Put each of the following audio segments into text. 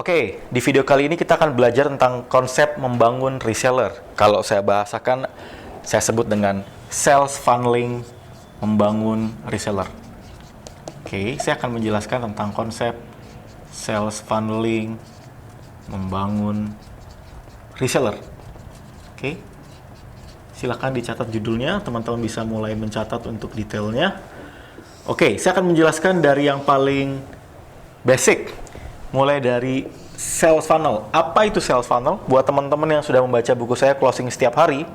Oke, di video kali ini kita akan belajar tentang konsep membangun reseller. Kalau saya bahasakan, saya sebut dengan sales funneling membangun reseller. Oke, saya akan menjelaskan tentang konsep sales funneling membangun reseller. Oke, silakan dicatat judulnya, teman-teman bisa mulai mencatat untuk detailnya. Oke, saya akan menjelaskan dari yang paling basic. Mulai dari sales funnel. Apa itu sales funnel? Buat teman-teman yang sudah membaca buku saya Closing Setiap Hari,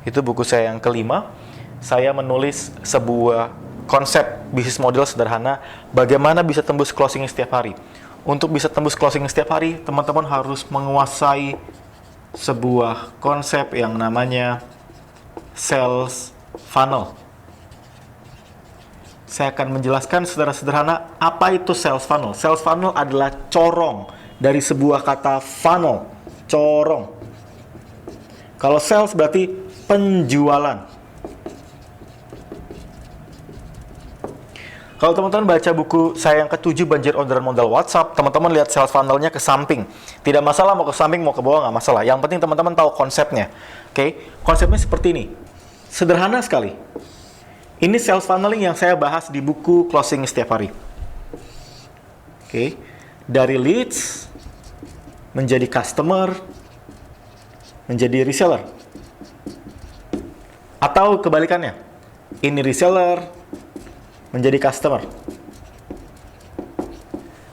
itu buku saya yang kelima, saya menulis sebuah konsep bisnis model sederhana bagaimana bisa tembus closing setiap hari. Untuk bisa tembus closing setiap hari, teman-teman harus menguasai sebuah konsep yang namanya sales funnel. Saya akan menjelaskan secara sederhana apa itu sales funnel. Sales funnel adalah corong dari sebuah kata funnel, corong. Kalau sales berarti penjualan. Kalau teman-teman baca buku saya yang ke-7 Banjir Orderan Modal WhatsApp, teman-teman lihat sales funnelnya ke samping. Tidak masalah mau ke samping, mau ke bawah, nggak masalah. Yang penting teman-teman tahu konsepnya. Oke, konsepnya seperti ini. Sederhana sekali. Ini sales funneling yang saya bahas di buku Closing Setiap Hari. Oke, dari leads menjadi customer, menjadi reseller. Atau kebalikannya, ini reseller menjadi customer.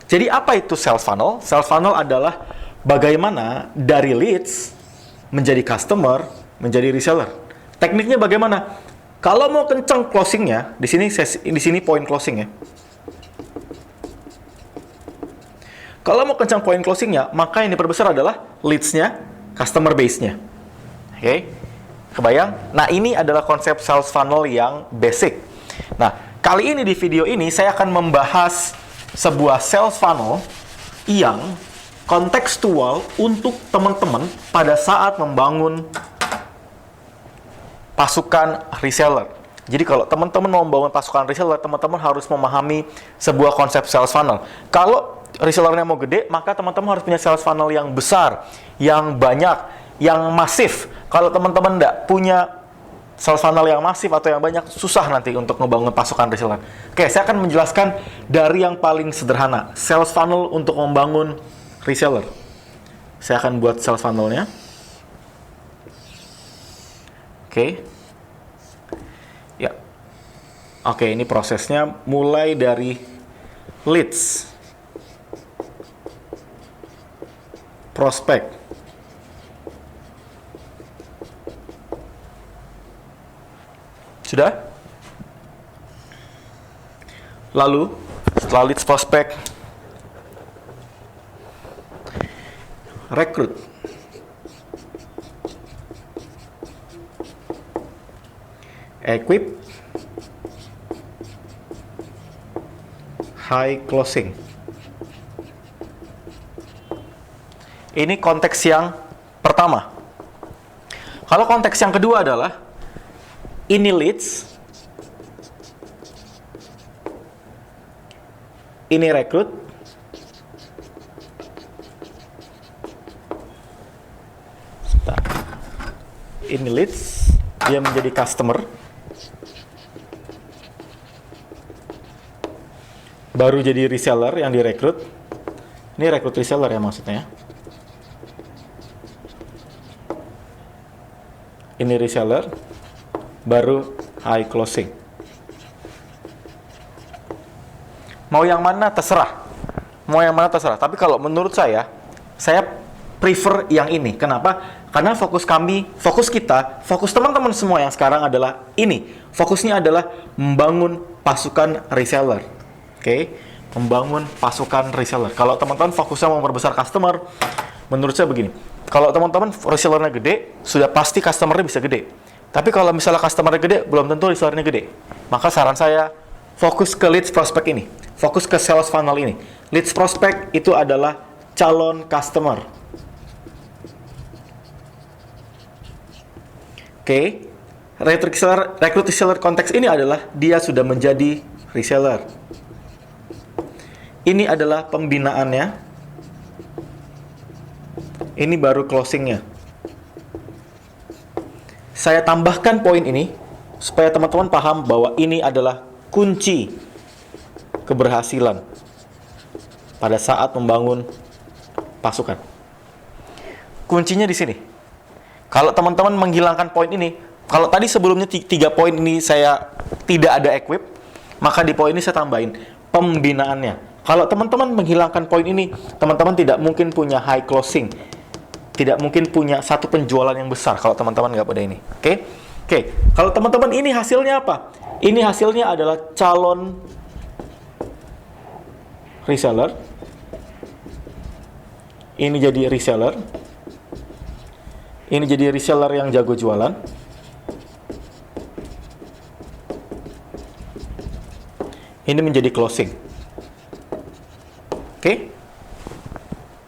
Jadi apa itu sales funnel? Sales funnel adalah bagaimana dari leads menjadi customer, menjadi reseller. Tekniknya bagaimana? Kalau mau kencang closingnya, di sini poin closing ya. Kalau mau kencang poin closingnya, maka yang diperbesar adalah leads-nya, customer base-nya. Oke, kebayang? Nah, ini adalah konsep sales funnel yang basic. Nah, kali ini di video ini saya akan membahas sebuah sales funnel yang kontekstual untuk teman-teman pada saat membangun pasukan reseller. Jadi kalau teman-teman mau membangun pasukan reseller, teman-teman harus memahami sebuah konsep sales funnel. Kalau resellernya mau gede, maka teman-teman harus punya sales funnel yang besar, yang banyak, yang masif. Kalau teman-teman tidak punya sales funnel yang masif atau yang banyak, susah nanti untuk membangun pasukan reseller. Oke, saya akan menjelaskan dari yang paling sederhana, sales funnel untuk membangun reseller. Saya akan buat sales funnelnya. Oke. Ya. Oke, ini prosesnya mulai dari leads, prospek, sudah? Lalu setelah leads, prospek, rekrut, equip, high closing. Ini konteks yang pertama. Kalau konteks yang kedua adalah ini leads, ini rekrut, ini leads, dia menjadi customer, baru jadi reseller yang direkrut. Ini rekrut reseller ya maksudnya. Ini reseller, baru high closing. Mau yang mana terserah. Mau yang mana terserah. Tapi kalau menurut saya prefer yang ini. Kenapa? Karena fokus kita, fokus teman-teman semua yang sekarang adalah ini. Fokusnya adalah membangun pasukan reseller. Oke, membangun pasukan reseller. Kalau teman-teman fokusnya mau memperbesar customer, menurut saya begini. Kalau teman-teman resellernya gede, sudah pasti customernya bisa gede. Tapi kalau misalnya customernya gede, belum tentu resellernya gede. Maka saran saya, fokus ke leads prospect ini. Fokus ke sales funnel ini. Leads prospect itu adalah calon customer. Oke, rekrut reseller konteks ini adalah dia sudah menjadi reseller. Ini adalah pembinaannya. Ini baru closingnya. Saya tambahkan poin ini supaya teman-teman paham bahwa ini adalah kunci keberhasilan pada saat membangun pasukan. Kuncinya di sini. Kalau teman-teman menghilangkan poin ini, kalau tadi sebelumnya 3 poin ini saya tidak ada equip, maka di poin ini saya tambahin pembinaannya. Kalau teman-teman menghilangkan poin ini, teman-teman tidak mungkin punya high closing. Tidak mungkin punya satu penjualan yang besar kalau teman-teman nggak pada ini. Oke? Kalau teman-teman ini hasilnya apa? Ini hasilnya adalah calon reseller. Ini jadi reseller. Ini jadi reseller yang jago jualan. Ini menjadi closing.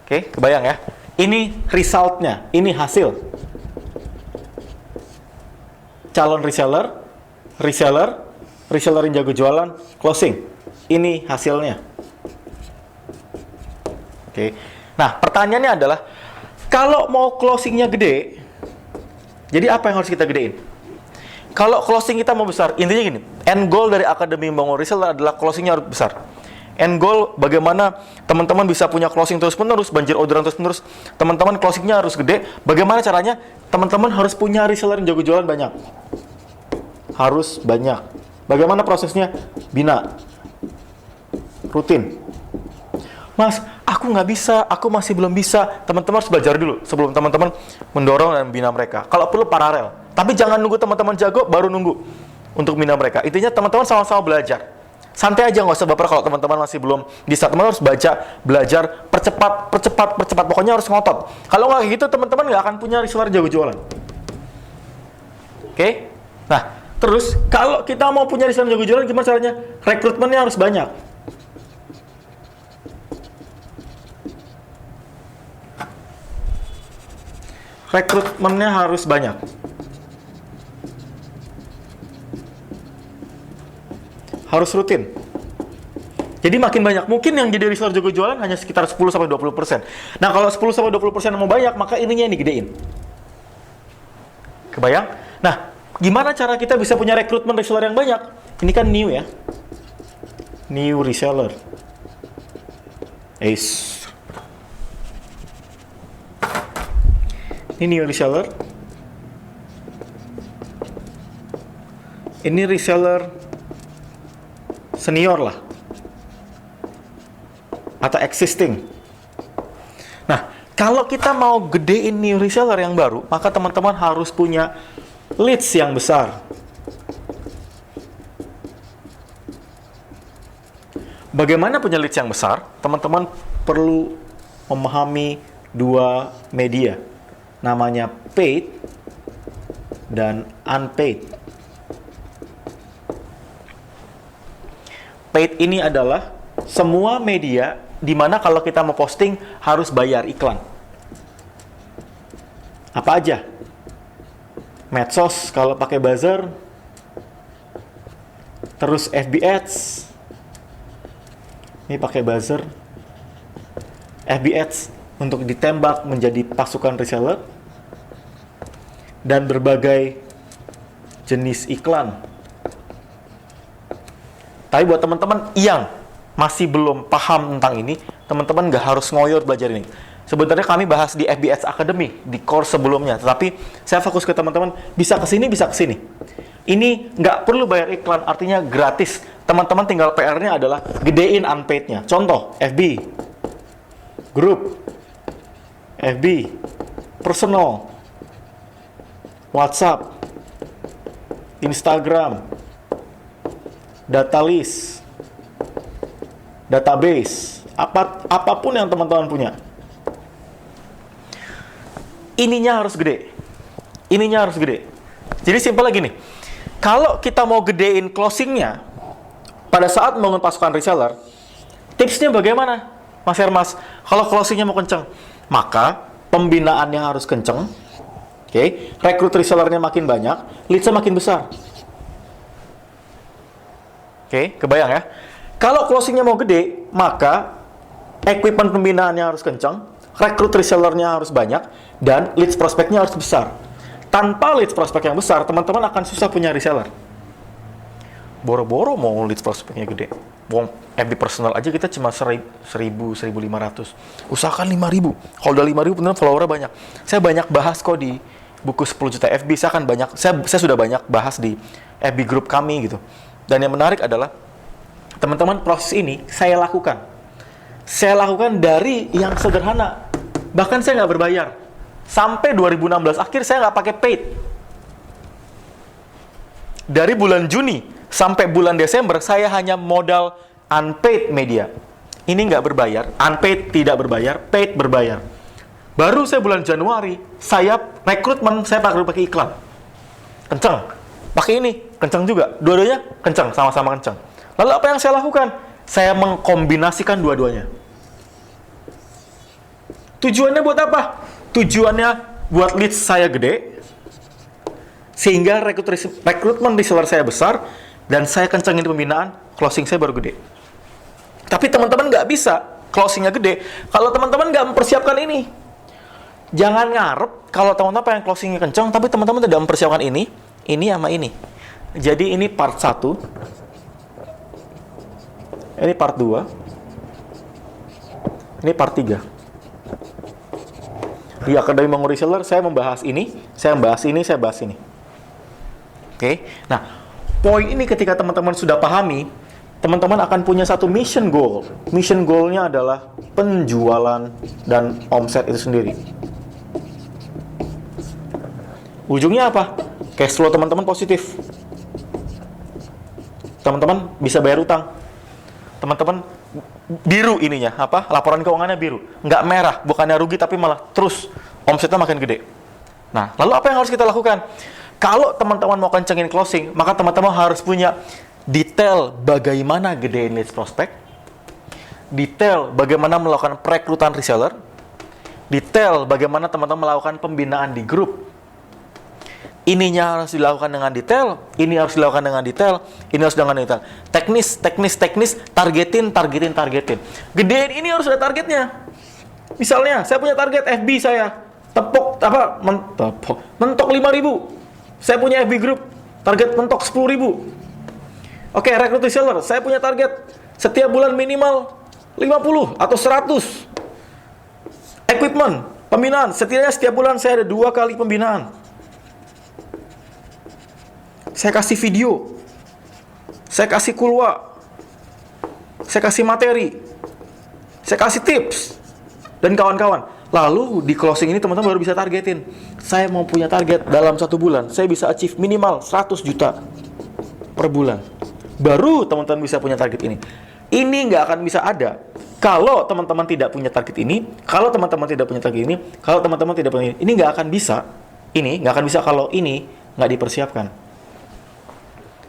Oke, kebayang ya? Ini resultnya, ini hasil. Calon reseller, reseller yang jago jualan, closing. Ini hasilnya. Oke. Nah, pertanyaannya adalah, kalau mau closingnya gede, jadi apa yang harus kita gedein? Kalau closing kita mau besar, intinya gini, end goal dari Akademi Membangun Reseller adalah closingnya harus besar. End goal bagaimana teman-teman bisa punya closing terus-menerus, banjir orderan terus-menerus, teman-teman closingnya harus gede. Bagaimana caranya? Teman-teman harus punya reseller yang jago jualan banyak. Harus banyak. Bagaimana prosesnya? Bina. Rutin. Mas, aku nggak bisa, aku masih belum bisa. Teman-teman harus belajar dulu sebelum teman-teman mendorong dan bina mereka. Kalau perlu paralel. Tapi jangan nunggu teman-teman jago, baru nunggu untuk bina mereka. Intinya teman-teman sama-sama belajar. Santai aja, nggak usah baper kalau teman-teman masih belum bisa. Teman harus baca, belajar, percepat. Pokoknya harus ngotot. Kalau nggak gitu, teman-teman nggak akan punya reseller jago jualan. Oke? Nah, terus kalau kita mau punya reseller jago jualan, gimana caranya? Rekrutmennya harus banyak. Rekrutmennya harus banyak. Harus rutin. Jadi makin banyak. Mungkin yang jadi reseller jago jualan hanya sekitar 10-20%. Nah, kalau 10-20% mau banyak, maka ininya yang digedein. Kebayang? Nah, gimana cara kita bisa punya rekrutmen reseller yang banyak? Ini kan new ya. New reseller. Ace. Ini new reseller. Ini reseller senior lah, atau existing. Nah, kalau kita mau gedein new reseller yang baru, maka teman-teman harus punya leads yang besar. Bagaimana punya leads yang besar? Teman-teman perlu memahami 2 media, namanya paid dan unpaid. Paid ini adalah semua media di mana kalau kita mau posting harus bayar iklan. Apa aja? Medsos kalau pakai buzzer, terus FB Ads. Ini pakai buzzer. FB Ads untuk ditembak menjadi pasukan reseller dan berbagai jenis iklan. Tapi buat teman-teman yang masih belum paham tentang ini, teman-teman nggak harus ngoyor belajar ini. Sebenarnya kami bahas di FBS Academy, di course sebelumnya. Tetapi saya fokus ke teman-teman, bisa ke sini, bisa ke sini. Ini nggak perlu bayar iklan, artinya gratis. Teman-teman tinggal PR-nya adalah gedein unpaid-nya. Contoh, FB, Group, FB, Personal, WhatsApp, Instagram, data list, database, apapun yang teman-teman punya. Ininya harus gede. Ininya harus gede. Jadi simpel lagi nih. Kalau kita mau gedein closingnya, pada saat membangun pasukan reseller, tipsnya bagaimana, Mas Hermas? Kalau closingnya mau kenceng, maka pembinaannya harus kenceng. Oke, rekrut resellernya makin banyak, leads-nya makin besar. Oke, kebayang ya? Kalau closingnya mau gede, maka equipment pembinaannya harus kencang, rekrut resellernya harus banyak, dan leads prospeknya harus besar. Tanpa leads prospek yang besar, teman-teman akan susah punya reseller. Boro-boro mau leads prospeknya gede. Wong FB personal aja kita cuma 1.000, 1.500. Usahakan 5.000. Kalau udah 5.000 beneran followernya banyak. Saya banyak bahas kok di buku 10 juta FB. Saya sudah banyak bahas di FB group kami gitu. Dan yang menarik adalah teman-teman, proses ini saya lakukan. Saya lakukan dari yang sederhana. Bahkan saya nggak berbayar. Sampai 2016 akhir saya nggak pakai paid. Dari bulan Juni sampai bulan Desember saya hanya modal unpaid media. Ini nggak berbayar, unpaid tidak berbayar, paid berbayar. Baru saya bulan Januari saya rekrutmen, saya pakai iklan. Kenceng. Pakai ini, kenceng juga. Dua-duanya kenceng, sama-sama kenceng. Lalu apa yang saya lakukan? Saya mengkombinasikan dua-duanya. Tujuannya buat apa? Tujuannya buat leads saya gede, sehingga rekrutmen reseller saya besar, dan saya kencengin pembinaan, closing saya baru gede. Tapi teman-teman nggak bisa closingnya gede kalau teman-teman nggak mempersiapkan ini. Jangan ngarep kalau teman-teman pengen closingnya kenceng, tapi teman-teman tidak mempersiapkan ini sama ini. Jadi ini part 1, ini part 2, ini part 3. Di Akademi Membangun Reseller, saya membahas ini, saya membahas ini, saya bahas ini. Oke? Nah, poin ini ketika teman-teman sudah pahami, teman-teman akan punya satu mission goal. Mission goal-nya adalah penjualan dan omset itu sendiri. Ujungnya apa? Cash flow teman-teman positif. Teman-teman bisa bayar utang. Teman-teman biru ininya, apa? Laporan keuangannya biru. Nggak merah, bukannya rugi tapi malah terus omsetnya makin gede. Nah, lalu apa yang harus kita lakukan? Kalau teman-teman mau kencengin closing, maka teman-teman harus punya detail bagaimana gedein leads prospek, detail bagaimana melakukan perekrutan reseller, detail bagaimana teman-teman melakukan pembinaan di grup. Ininya harus dilakukan dengan detail, ini harus dilakukan dengan detail, ini harus dengan detail. Teknis, targetin. Gedein ini harus ada targetnya. Misalnya, saya punya target FB saya, mentok 5.000. Saya punya FB group, target mentok 10.000. Oke, rekrut reseller, saya punya target setiap bulan minimal 50 atau 100. Equipment, pembinaan, setidaknya setiap bulan saya ada 2 kali pembinaan. Saya kasih video, saya kasih kulwa, saya kasih materi, saya kasih tips, dan kawan-kawan. Lalu di closing ini teman-teman baru bisa targetin. Saya mau punya target dalam 1 bulan, saya bisa achieve minimal 100 juta per bulan. Baru teman-teman bisa punya target ini. Ini nggak akan bisa ada kalau teman-teman tidak punya target ini, kalau teman-teman tidak punya target ini, kalau teman-teman tidak punya ini nggak akan bisa. Ini nggak akan bisa kalau ini nggak dipersiapkan.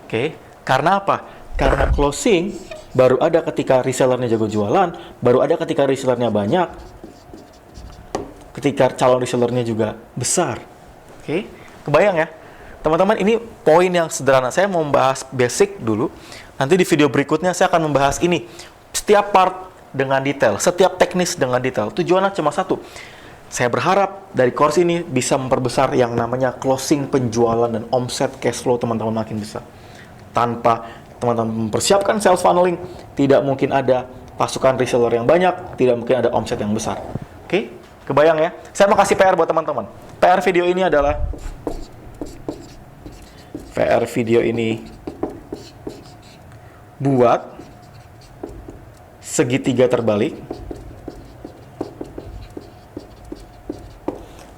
Oke, karena apa? Karena closing baru ada ketika resellernya jago jualan, baru ada ketika resellernya banyak, ketika calon resellernya juga besar. Oke, kebayang ya? Teman-teman, ini poin yang sederhana. Saya mau membahas basic dulu. Nanti di video berikutnya saya akan membahas ini. Setiap part dengan detail, setiap teknis dengan detail. Tujuannya cuma satu. Saya berharap dari course ini bisa memperbesar yang namanya closing penjualan dan omset cash flow teman-teman makin besar. Tanpa teman-teman mempersiapkan sales funneling, tidak mungkin ada pasukan reseller yang banyak, tidak mungkin ada omset yang besar. Oke? Kebayang ya? Saya mau kasih PR buat teman-teman. PR video ini adalah buat segitiga terbalik,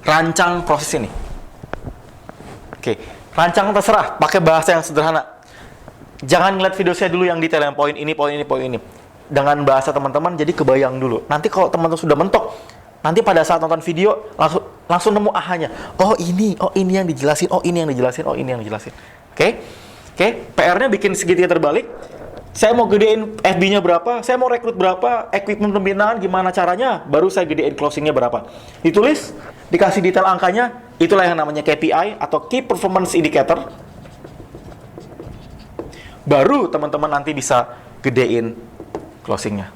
rancang proses ini. Oke, rancang terserah, pakai bahasa yang sederhana. Jangan ngeliat video saya dulu yang detail, yang poin ini. Dengan bahasa teman-teman, jadi kebayang dulu. Nanti kalau teman-teman sudah mentok, nanti pada saat nonton video, langsung nemu ahanya. Oh ini yang dijelasin, oh ini yang dijelasin. Oke, PR-nya bikin segitiga terbalik. Saya mau gedein FB-nya berapa, saya mau rekrut berapa, equipment pembinaan gimana caranya, baru saya gedein closing-nya berapa. Ditulis, dikasih detail angkanya, itulah yang namanya KPI atau Key Performance Indicator. Baru teman-teman nanti bisa gedein closing-nya.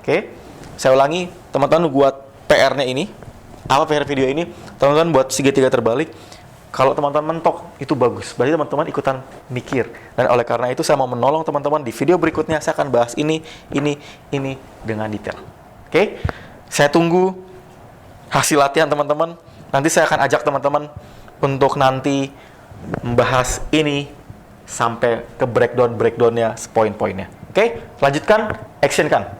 Oke, saya ulangi, teman-teman buat PR-nya ini, apa PR video ini, teman-teman buat segitiga terbalik. Kalau teman-teman mentok, itu bagus. Berarti teman-teman ikutan mikir. Dan oleh karena itu saya mau menolong teman-teman di video berikutnya. Saya akan bahas ini dengan detail. Oke? Saya tunggu hasil latihan teman-teman. Nanti saya akan ajak teman-teman untuk nanti membahas ini sampai ke breakdown-breakdownnya, poin-poinnya. Oke? Lanjutkan, action kan.